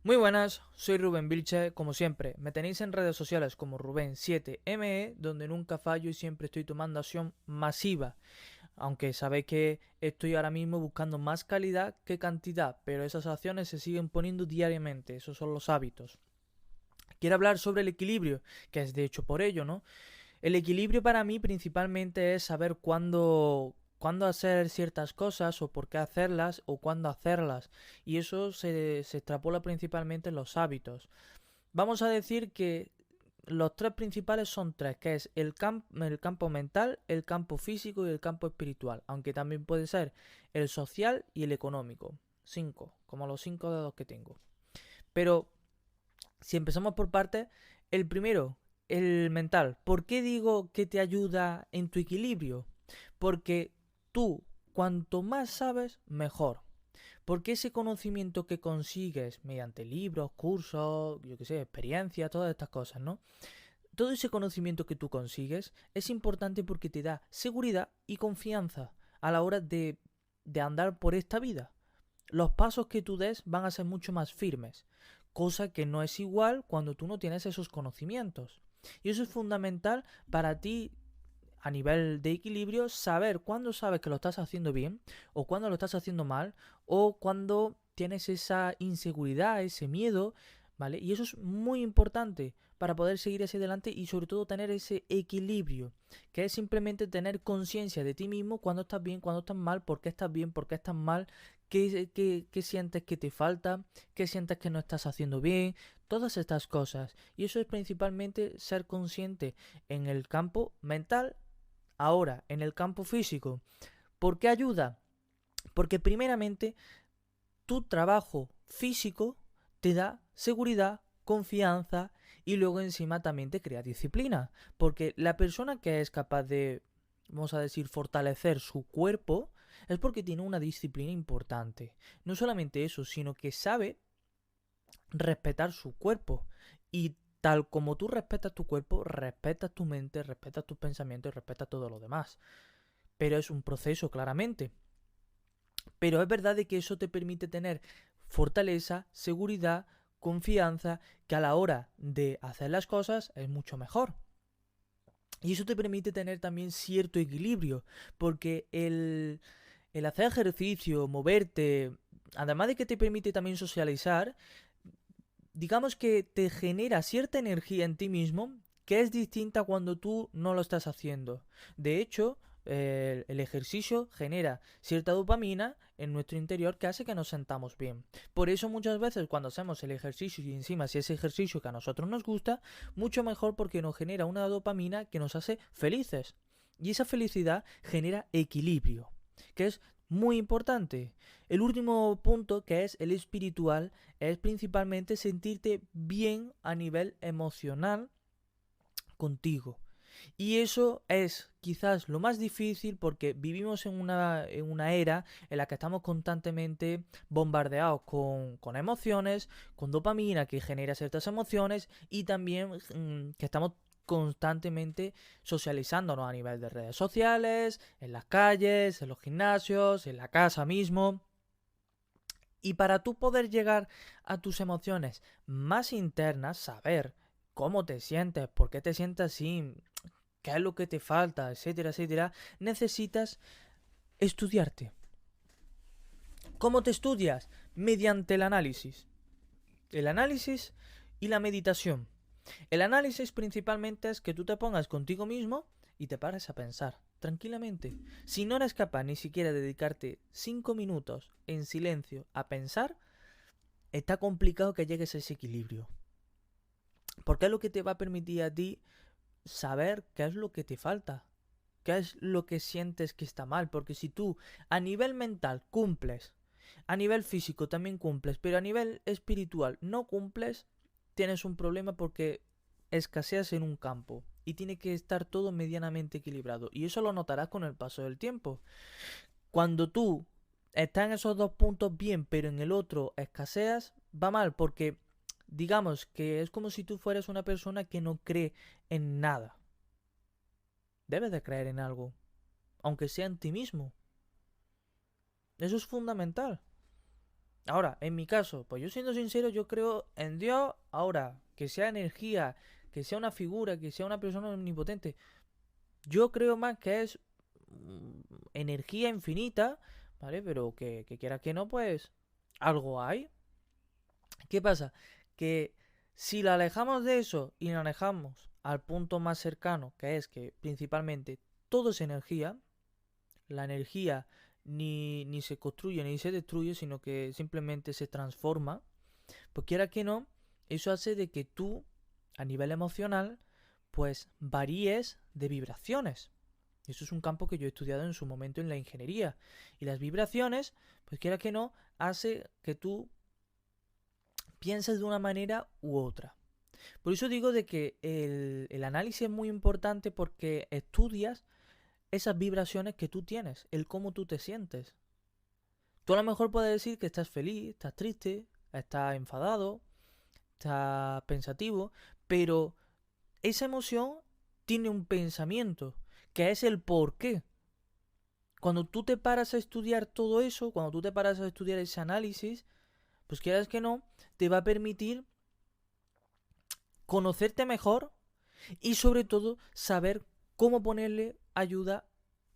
Muy buenas, soy Rubén Vilche, como siempre, me tenéis en redes sociales como Rubén7me, donde nunca fallo y siempre estoy tomando acción masiva, aunque sabéis que estoy ahora mismo buscando más calidad que cantidad, pero esas acciones se siguen poniendo diariamente, esos son los hábitos. Quiero hablar sobre el equilibrio, que es de hecho por ello, ¿no? El equilibrio para mí principalmente es saber cuándo hacer ciertas cosas o por qué hacerlas o cuándo hacerlas. Y eso se extrapola principalmente en los hábitos. Vamos a decir que los tres principales son tres, que es el campo mental, el campo físico y el campo espiritual, aunque también puede ser el social y el económico. Cinco, como los cinco dedos que tengo. Pero si empezamos por partes, el primero, el mental. ¿Por qué digo que te ayuda en tu equilibrio? Porque tú, cuanto más sabes, mejor. Porque ese conocimiento que consigues mediante libros, cursos, yo qué sé, experiencia, todas estas cosas, ¿no? Todo ese conocimiento que tú consigues es importante porque te da seguridad y confianza a la hora de andar por esta vida. Los pasos que tú des van a ser mucho más firmes, cosa que no es igual cuando tú no tienes esos conocimientos. Y eso es fundamental para ti a nivel de equilibrio, saber cuándo sabes que lo estás haciendo bien o cuándo lo estás haciendo mal o cuándo tienes esa inseguridad, ese miedo, ¿vale? Y eso es muy importante para poder seguir hacia adelante y sobre todo tener ese equilibrio, que es simplemente tener conciencia de ti mismo cuando estás bien, cuando estás mal, por qué estás bien, por qué estás mal, qué sientes que te falta, qué sientes que no estás haciendo bien, todas estas cosas. Y eso es principalmente ser consciente en el campo mental. Ahora, en el campo físico, ¿por qué ayuda? Porque primeramente tu trabajo físico te da seguridad, confianza y luego encima también te crea disciplina. Porque la persona que es capaz de, vamos a decir, fortalecer su cuerpo es porque tiene una disciplina importante. No solamente eso, sino que sabe respetar su cuerpo. Y tal como tú respetas tu cuerpo, respetas tu mente, respetas tus pensamientos y respetas todo lo demás. Pero es un proceso claramente. Pero es verdad de que eso te permite tener fortaleza, seguridad, confianza, que a la hora de hacer las cosas es mucho mejor. Y eso te permite tener también cierto equilibrio, porque el hacer ejercicio, moverte, además de que te permite también socializar, digamos que te genera cierta energía en ti mismo que es distinta cuando tú no lo estás haciendo. De hecho, el ejercicio genera cierta dopamina en nuestro interior que hace que nos sentamos bien. Por eso muchas veces cuando hacemos el ejercicio y encima si ese ejercicio que a nosotros nos gusta, mucho mejor porque nos genera una dopamina que nos hace felices. Y esa felicidad genera equilibrio, que es muy importante. El último punto, que es el espiritual, es principalmente sentirte bien a nivel emocional contigo. Y eso es quizás lo más difícil porque vivimos en una era en la que estamos constantemente bombardeados con emociones, con dopamina que genera ciertas emociones y también que estamos constantemente socializándonos a nivel de redes sociales, en las calles, en los gimnasios, en la casa mismo. Y para tú poder llegar a tus emociones más internas, saber cómo te sientes, por qué te sientes así, qué es lo que te falta, etcétera, etcétera, necesitas estudiarte. ¿Cómo te estudias? Mediante el análisis. El análisis y la meditación. El análisis principalmente es que tú te pongas contigo mismo y te pares a pensar tranquilamente. Si no eres capaz ni siquiera de dedicarte 5 minutos en silencio a pensar, está complicado que llegues a ese equilibrio. Porque es lo que te va a permitir a ti saber qué es lo que te falta, qué es lo que sientes que está mal. Porque si tú a nivel mental cumples, a nivel físico también cumples, pero a nivel espiritual no cumples, tienes un problema porque escaseas en un campo. Y tiene que estar todo medianamente equilibrado. Y eso lo notarás con el paso del tiempo. Cuando tú estás en esos dos puntos bien, pero en el otro escaseas, va mal, porque digamos que es como si tú fueras una persona que no cree en nada. Debes de creer en algo, aunque sea en ti mismo. Eso es fundamental. Ahora, en mi caso, pues yo siendo sincero, yo creo en Dios. Ahora, que sea energía, que sea una figura, que sea una persona omnipotente, yo creo más que es energía infinita, ¿vale? Pero que quiera que no, pues algo hay. ¿Qué pasa? Que si la alejamos de eso y la alejamos al punto más cercano, que es que principalmente todo es energía, la energía ni se construye ni se destruye, sino que simplemente se transforma, pues quiera que no, eso hace de que tú, a nivel emocional, pues varíes de vibraciones. Y eso es un campo que yo he estudiado en su momento en la ingeniería. Y las vibraciones, pues quiera que no, hace que tú pienses de una manera u otra. Por eso digo de que el análisis es muy importante porque estudias esas vibraciones que tú tienes, el cómo tú te sientes. Tú a lo mejor puedes decir que estás feliz, estás triste, estás enfadado, estás pensativo, pero esa emoción tiene un pensamiento, que es el por qué. Cuando tú te paras a estudiar todo eso, cuando tú te paras a estudiar ese análisis, pues quieras que no, te va a permitir conocerte mejor y sobre todo saber cómo ponerle ayuda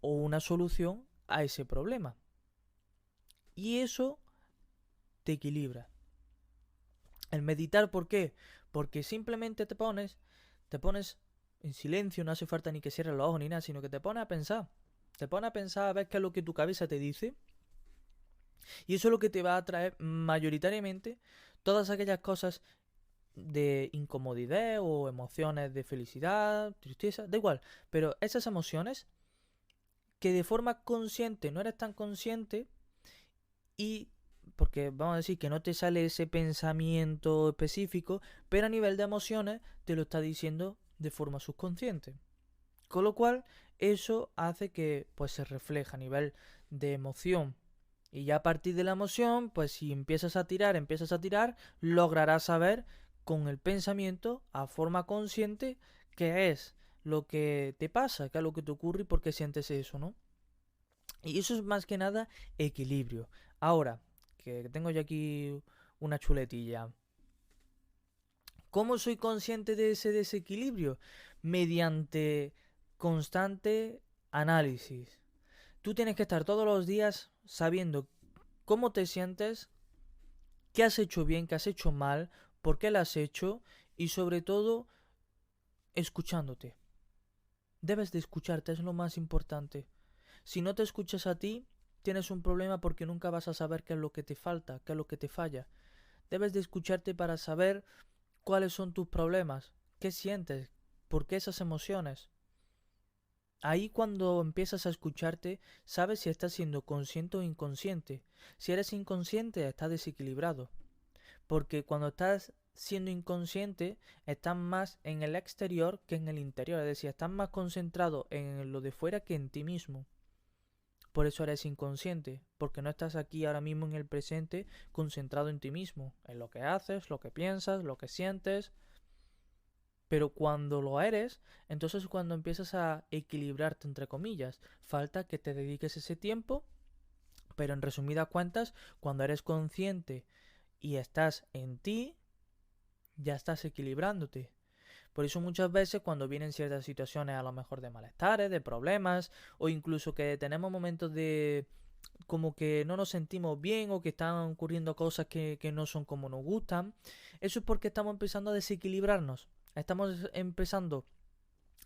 o una solución a ese problema. Y eso te equilibra. El meditar, ¿por qué? Porque simplemente te pones en silencio, no hace falta ni que cierres los ojos ni nada, sino que te pones a pensar. Te pones a pensar a ver qué es lo que tu cabeza te dice. Y eso es lo que te va a traer mayoritariamente todas aquellas cosas de incomodidad o emociones de felicidad, tristeza, da igual. Pero esas emociones que de forma consciente no eres tan consciente y porque vamos a decir que no te sale ese pensamiento específico, pero a nivel de emociones te lo está diciendo de forma subconsciente. Con lo cual, eso hace que pues se refleja a nivel de emoción. Y ya a partir de la emoción, pues si empiezas a tirar, lograrás saber con el pensamiento a forma consciente qué es lo que te pasa, qué es lo que te ocurre y por qué sientes eso, ¿no? Y eso es más que nada equilibrio. Ahora, que tengo yo aquí una chuletilla. ¿Cómo soy consciente de ese desequilibrio? Mediante constante análisis. Tú tienes que estar todos los días sabiendo cómo te sientes, qué has hecho bien, qué has hecho mal, por qué lo has hecho y sobre todo escuchándote. Debes de escucharte, es lo más importante. Si no te escuchas a ti, tienes un problema porque nunca vas a saber qué es lo que te falta, qué es lo que te falla. Debes de escucharte para saber cuáles son tus problemas, qué sientes, por qué esas emociones. Ahí cuando empiezas a escucharte, sabes si estás siendo consciente o inconsciente. Si eres inconsciente, estás desequilibrado. Porque cuando estás siendo inconsciente, estás más en el exterior que en el interior. Es decir, estás más concentrado en lo de fuera que en ti mismo. Por eso eres inconsciente, porque no estás aquí ahora mismo en el presente concentrado en ti mismo, en lo que haces, lo que piensas, lo que sientes. Pero cuando lo eres, entonces cuando empiezas a equilibrarte entre comillas, falta que te dediques ese tiempo, pero en resumidas cuentas, cuando eres consciente y estás en ti, ya estás equilibrándote. Por eso muchas veces cuando vienen ciertas situaciones a lo mejor de malestares, de problemas, o incluso que tenemos momentos de como que no nos sentimos bien o que están ocurriendo cosas que no son como nos gustan, eso es porque estamos empezando a desequilibrarnos. Estamos empezando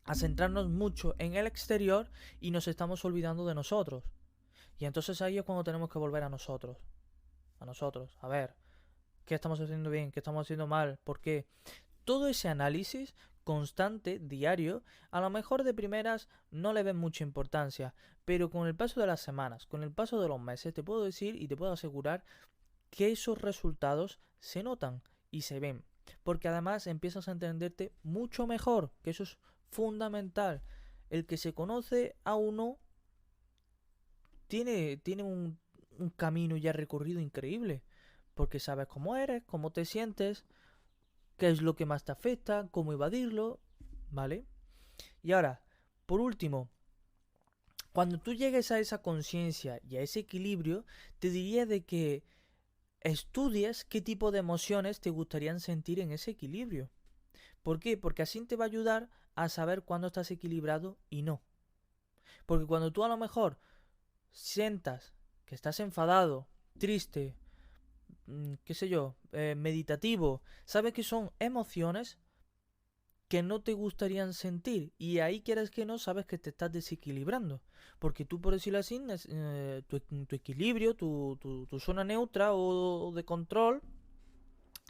a centrarnos mucho en el exterior y nos estamos olvidando de nosotros. Y entonces ahí es cuando tenemos que volver a nosotros. A nosotros. A ver, ¿qué estamos haciendo bien? ¿Qué estamos haciendo mal? ¿Por qué? Todo ese análisis constante, diario, a lo mejor de primeras no le ven mucha importancia, pero con el paso de las semanas, con el paso de los meses, te puedo decir y te puedo asegurar que esos resultados se notan y se ven. Porque además empiezas a entenderte mucho mejor, que eso es fundamental. El que se conoce a uno tiene un camino ya recorrido increíble. Porque sabes cómo eres, cómo te sientes, qué es lo que más te afecta, cómo evadirlo, ¿vale? Y ahora, por último, cuando tú llegues a esa conciencia y a ese equilibrio, te diría de que estudies qué tipo de emociones te gustarían sentir en ese equilibrio. ¿Por qué? Porque así te va a ayudar a saber cuándo estás equilibrado y no. Porque cuando tú a lo mejor sientas que estás enfadado, triste, qué sé yo, meditativo, sabes que son emociones que no te gustarían sentir y ahí quieres que no, sabes que te estás desequilibrando. Porque tú, por decirlo así, tu equilibrio, tu zona neutra o de control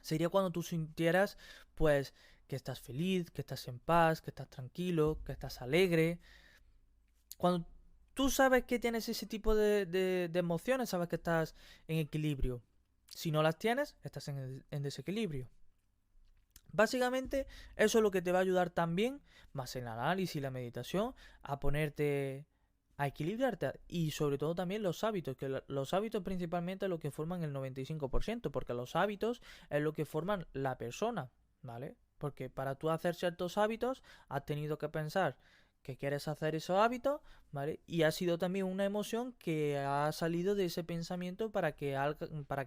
sería cuando tú sintieras pues que estás feliz, que estás en paz, que estás tranquilo, que estás alegre. Cuando tú sabes que tienes ese tipo de emociones, sabes que estás en equilibrio. Si no las tienes, estás en desequilibrio. Básicamente, eso es lo que te va a ayudar también, más el análisis y la meditación, a ponerte, a equilibrarte. Y sobre todo también los hábitos, que los hábitos principalmente es lo que forman el 95%, porque los hábitos es lo que forman la persona, ¿vale? Porque para tú hacer ciertos hábitos, has tenido que pensar que quieres hacer esos hábitos, ¿vale? Y ha sido también una emoción que ha salido de ese pensamiento para que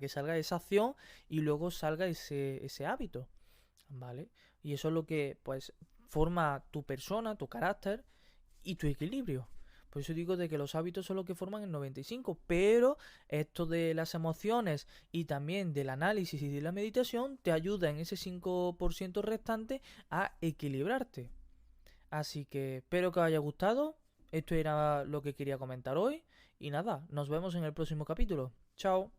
salga esa acción y luego salga ese hábito. ¿Vale? Y eso es lo que, pues, forma tu persona, tu carácter y tu equilibrio. Por eso digo de que los hábitos son lo que forman el 95%, pero esto de las emociones y también del análisis y de la meditación te ayuda en ese 5% restante a equilibrarte. Así que espero que os haya gustado. Esto era lo que quería comentar hoy. Y nada, nos vemos en el próximo capítulo. Chao.